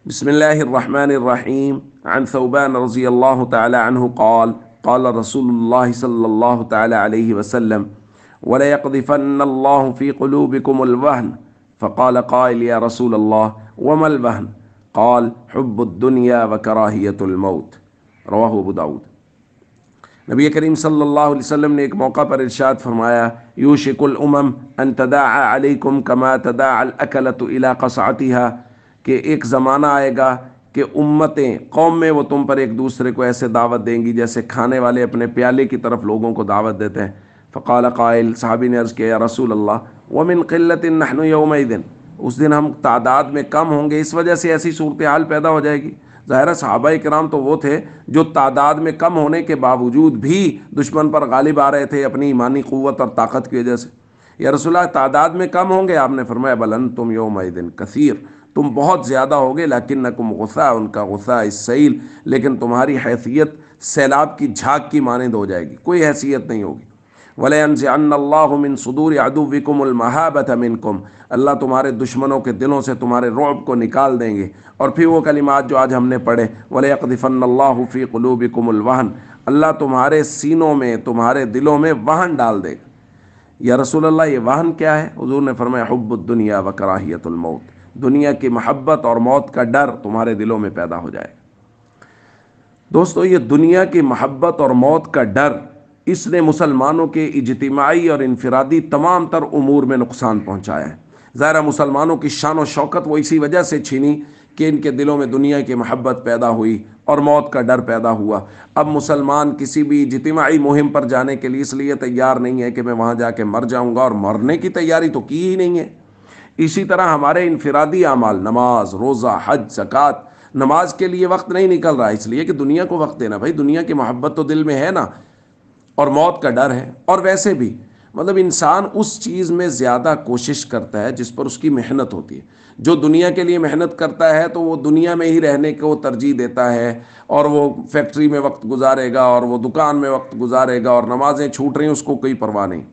بسم الله الرحمن الرحيم. عن ثوبان رضي الله تعالى عنه قال قال رسول الله صلى الله تعالى عليه وسلم: ولا يقذفن الله في قلوبكم الوهن. فقال قائل: يا رسول الله وما الوهن؟ قال: حب الدنيا وكراهية الموت. رواہ ابو داود۔ نبی کریم صلی اللہ علیہ وسلم نے ایک موقع پر ارشاد فرمایا: یوشک الامم ان تداعى علیکم کما تداعى الاکلۃ الی قصعتها، کہ ایک زمانہ آئے گا کہ امتیں، قوم میں وہ تم پر ایک دوسرے کو ایسے دعوت دیں گی جیسے کھانے والے اپنے پیالے کی طرف لوگوں کو دعوت دیتے ہیں۔ فقال قائل، صحابی نے عرض کیا: یا رسول اللہ ومن قلۃ نحن یومئذ، اس دن ہم تعداد میں کم ہوں گے، اس وجہ سے ایسی صورتحال پیدا ہو جائے گی۔ ظاہر صحابہ کرام تو وہ تھے جو تعداد میں کم ہونے کے باوجود بھی دشمن پر غالب آ رہے تھے اپنی ایمانی قوت اور طاقت کی وجہ سے۔ یا رسول اللہ تعداد میں کم ہوں گے؟ آپ نے فرمایا: بل انتم یومئذ کثیر، تم بہت زیادہ ہوگے، لیکنکم غثاء، ان کا غثاء السیل، لیکن تمہاری حیثیت سیلاب کی جھاگ کی مانند ہو جائے گی، کوئی حیثیت نہیں ہوگی۔ وَلَيَنزِعَنَّ اللَّهُ مِن صُدُورِ عَدُوِّكُمُ الْمَهَابَةَ مِنكُمْ، اللہ تمہارے دشمنوں کے دلوں سے تمہارے رعب کو نکال دیں گے۔ اور پھر وہ کلمات جو آج ہم نے پڑھے: وَلَيَقْذِفَنَّ اللَّهُ فِي قُلُوبِكُمُ الْوَهْنَ، اللہ تمہارے سینوں میں، تمہارے دلوں میں وہن ڈال دے گا۔ یا رسول اللہ یہ وہن کیا ہے؟ حضور نے فرمایا: حب الدنیا وکراہیت الموت، دنیا کی محبت اور موت کا ڈر تمہارے دلوں میں پیدا ہو جائے گا۔ دوستو، یہ دنیا کی محبت اور موت کا ڈر، اس نے مسلمانوں کے اجتماعی اور انفرادی تمام تر امور میں نقصان پہنچایا ہے۔ ظاہر مسلمانوں کی شان و شوکت وہ اسی وجہ سے چھینی کہ ان کے دلوں میں دنیا کی محبت پیدا ہوئی اور موت کا ڈر پیدا ہوا۔ اب مسلمان کسی بھی اجتماعی مہم پر جانے کے لیے اس لیے تیار نہیں ہے کہ میں وہاں جا کے مر جاؤں گا، اور مرنے کی تیاری تو کی ہی نہیں ہے۔ اسی طرح ہمارے انفرادی اعمال، نماز، روزہ، حج، زکوٰۃ، نماز کے لیے وقت نہیں نکل رہا، اس لیے کہ دنیا کو وقت دینا۔ بھائی دنیا کی محبت تو دل میں ہے نا، اور موت کا ڈر ہے۔ اور ویسے بھی مطلب انسان اس چیز میں زیادہ کوشش کرتا ہے جس پر اس کی محنت ہوتی ہے۔ جو دنیا کے لیے محنت کرتا ہے تو وہ دنیا میں ہی رہنے کو ترجیح دیتا ہے، اور وہ فیکٹری میں وقت گزارے گا، اور وہ دکان میں وقت گزارے گا، اور نمازیں چھوٹ رہی ہیں اس کو کوئی پرواہ نہیں۔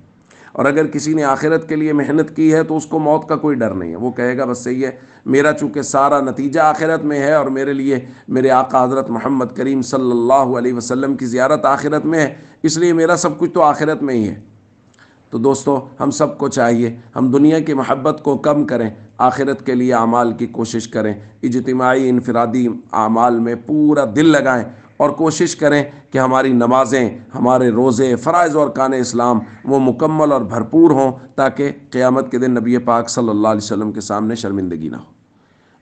اور اگر کسی نے آخرت کے لیے محنت کی ہے تو اس کو موت کا کوئی ڈر نہیں ہے، وہ کہے گا بس صحیح ہے، میرا چونکہ سارا نتیجہ آخرت میں ہے، اور میرے لیے میرے آقا حضرت محمد کریم صلی اللہ علیہ وسلم کی زیارت آخرت میں ہے، اس لیے میرا سب کچھ تو آخرت میں ہی ہے۔ تو دوستو، ہم سب کو چاہیے ہم دنیا کی محبت کو کم کریں، آخرت کے لیے اعمال کی کوشش کریں، اجتماعی انفرادی اعمال میں پورا دل لگائیں، اور کوشش کریں کہ ہماری نمازیں، ہمارے روزے، فرائض اور ارکان اسلام وہ مکمل اور بھرپور ہوں، تاکہ قیامت کے دن نبی پاک صلی اللہ علیہ وسلم کے سامنے شرمندگی نہ ہو۔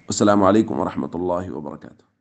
السلام علیکم ورحمۃ اللہ وبرکاتہ۔